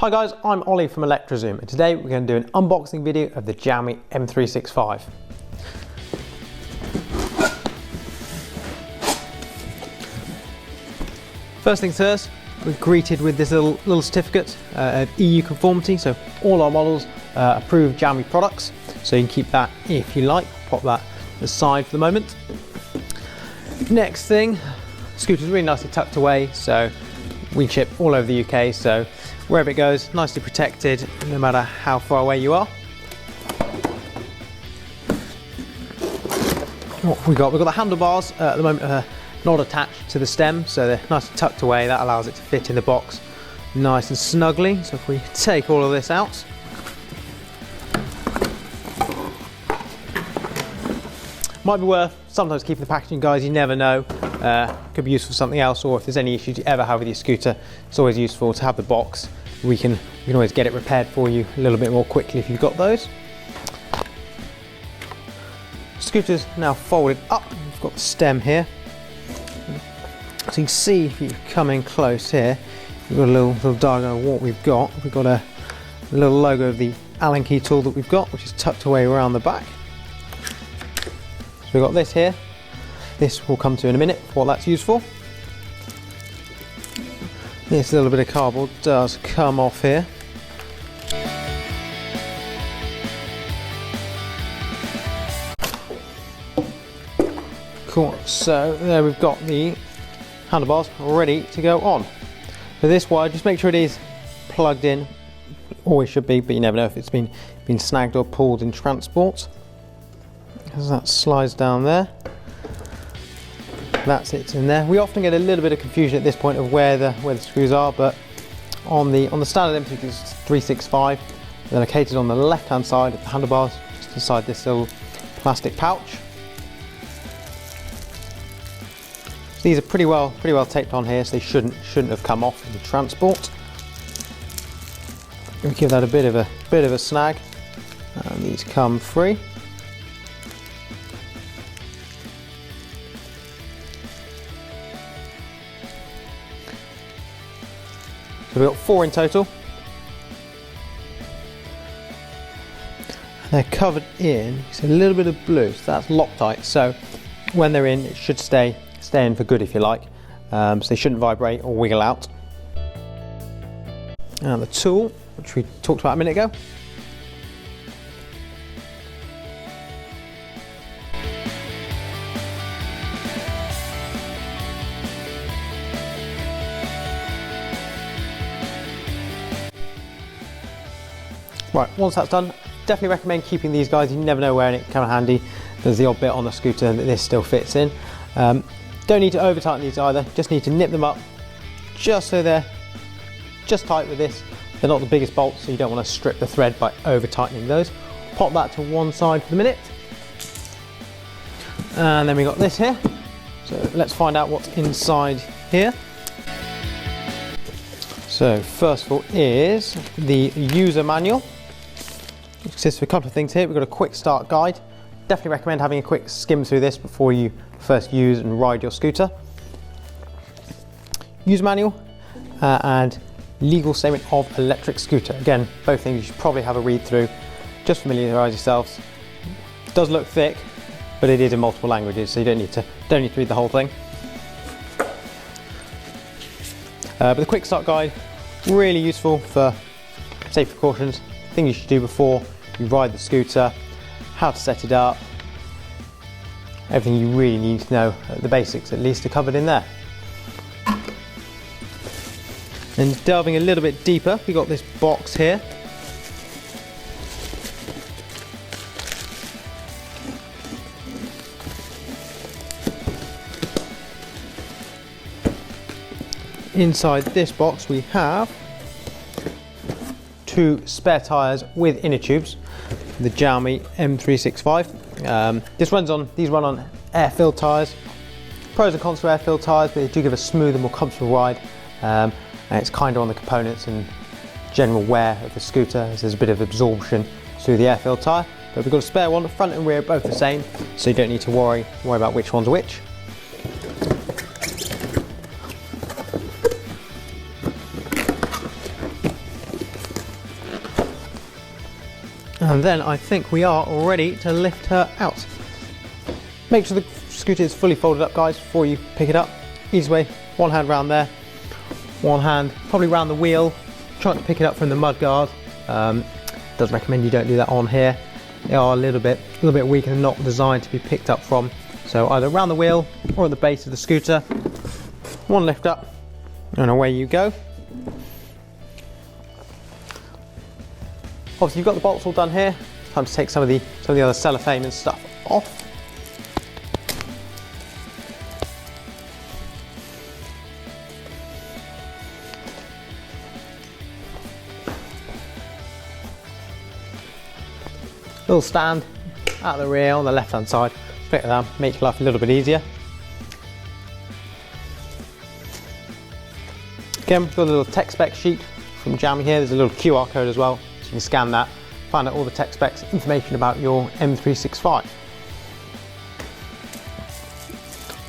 Hi guys, I'm Ollie from Electra Zoom, and today we're going to do an unboxing video of the Xiaomi M365. First things first, we're greeted with this little certificate of EU conformity, so all our models approved Xiaomi products, so you can keep that if you like. Pop that aside for the moment. Next thing, scooter's really nicely tucked away, so we ship all over the UK, so wherever it goes, nicely protected no matter how far away you are. What we've got the handlebars at the moment not attached to the stem, so they're nicely tucked away. That allows it to fit in the box nice and snugly. So if we take all of this out, might be worth sometimes keeping the packaging, guys, you never know. Could be useful for something else, or if there's any issues you ever have with your scooter, it's always useful to have the box. We can always get it repaired for you a little bit more quickly if you've got those. Scooter's now folded up. We've got the stem here. So you can see if you come in close here, we've got a little diagram of what we've got. We've got a little logo of the Allen key tool that we've got, which is tucked away around the back. So we've got this here. This will come to in a minute what that's used for. This little bit of cardboard does come off here. Cool, so there we've got the handlebars ready to go on. For this wire, just make sure it is plugged in. Always should be, but you never know if it's been snagged or pulled in transport. As that slides down there. That's it in there. We often get a little bit of confusion at this point of where the screws are, but on the standard M365, they're located on the left hand side of the handlebars, just inside this little plastic pouch. So these are pretty well taped on here, so they shouldn't have come off in the transport. We give that a bit of a snag, and these come free. So we've got 4 in total. They're covered in, it's a little bit of blue, so that's Loctite. So when they're in, it should stay in for good if you like. So they shouldn't vibrate or wiggle out. And the tool, which we talked about a minute ago. Right, once that's done, definitely recommend keeping these guys. You never know where, and it can come in handy. There's the odd bit on the scooter that this still fits in. Don't need to over tighten these either, just need to nip them up just so they're just tight with this. They're not the biggest bolts, so you don't want to strip the thread by over tightening those. Pop that to one side for the minute. And then we got this here. So let's find out what's inside here. So first of all is the user manual. It consists of a couple of things here. We've got a quick start guide. Definitely recommend having a quick skim through this before you first use and ride your scooter. User manual and legal statement of electric scooter. Again, both things you should probably have a read through. Just familiarise yourselves. It does look thick, but it is in multiple languages, so you don't need to read the whole thing. But the quick start guide, really useful for safety precautions, things you should do before you ride the scooter, how to set it up, everything you really need to know, the basics at least, are covered in there. And delving a little bit deeper, we got this box here. Inside this box we have 2 spare tyres with inner tubes, the Xiaomi M365. These run on air-filled tyres. Pros and cons for air-filled tyres, but they do give a smoother, more comfortable ride. And it's kinder on the components and general wear of the scooter, as there's a bit of absorption through the air-filled tyre. But we've got a spare one, front and rear both the same, so you don't need to worry about which one's which. And then I think we are ready to lift her out. Make sure the scooter is fully folded up, guys, before you pick it up. Easy way, one hand round there, one hand probably round the wheel, trying to pick it up from the mud guard. Does recommend you don't do that on here. They are a little bit weak and not designed to be picked up from. So either around the wheel or at the base of the scooter. One lift up and away you go. Obviously you've got the bolts all done here. Time to take some of the other cellophane and stuff off. Little stand out the rear on the left hand side. Fit it down, make life a little bit easier. Again, we've got a little tech spec sheet from Xiaomi here. There's a little QR code as well, so you can scan that, find out all the tech specs, information about your M365.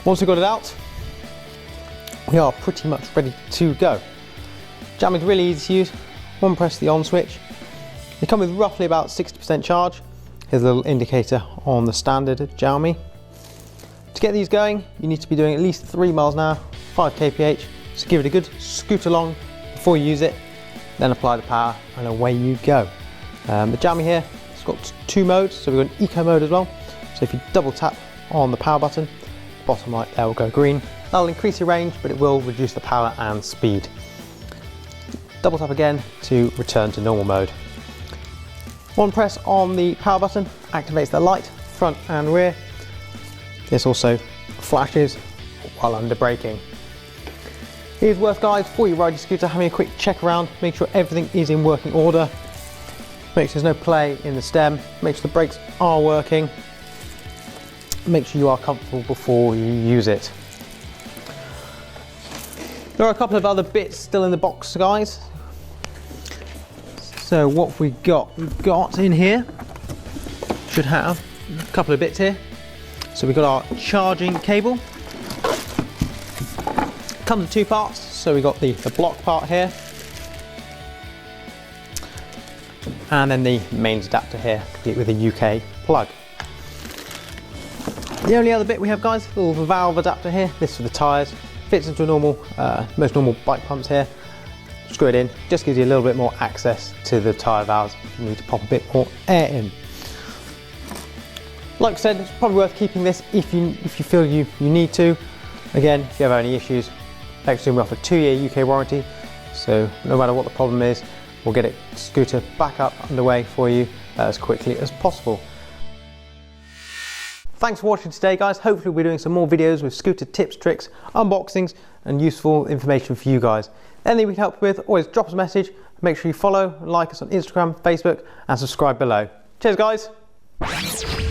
Once we've got it out, we are pretty much ready to go. Xiaomi's really easy to use. One press the on switch. They come with roughly about 60% charge. Here's a little indicator on the standard Xiaomi. To get these going, you need to be doing at least 3 miles an hour, 5 kph. So give it a good scoot along before you use it, then apply the power and away you go. The Xiaomi here, it's got 2 modes, so we've got an eco mode as well. So if you double tap on the power button, bottom right there will go green. That'll increase your range, but it will reduce the power and speed. Double tap again to return to normal mode. One press on the power button activates the light, front and rear. This also flashes while under braking. It is worth, guys, before you ride your scooter, having a quick check around, make sure everything is in working order. Make sure there's no play in the stem, make sure the brakes are working. Make sure you are comfortable before you use it. There are a couple of other bits still in the box, guys. So what have we got? We've got in here, should have a couple of bits here. So we've got our charging cable. Comes in 2 parts. So we've got the block part here. And then the mains adapter here, complete with a UK plug. The only other bit we have, guys, a little valve adapter here. This for the tyres. Fits into a normal, most normal bike pumps here. Screw it in, just gives you a little bit more access to the tyre valves if you need to pop a bit more air in. Like I said, it's probably worth keeping this if you feel you need to. Again, if you have any issues, Electra Zoom offer a 2-year UK warranty, so no matter what the problem is, we'll get it scooter back up underway for you as quickly as possible. Thanks for watching today, guys. Hopefully we'll be doing some more videos with scooter tips, tricks, unboxings and useful information for you guys. Anything we can help you with, always drop us a message. Make sure you follow and like us on Instagram, Facebook and subscribe below. Cheers, guys.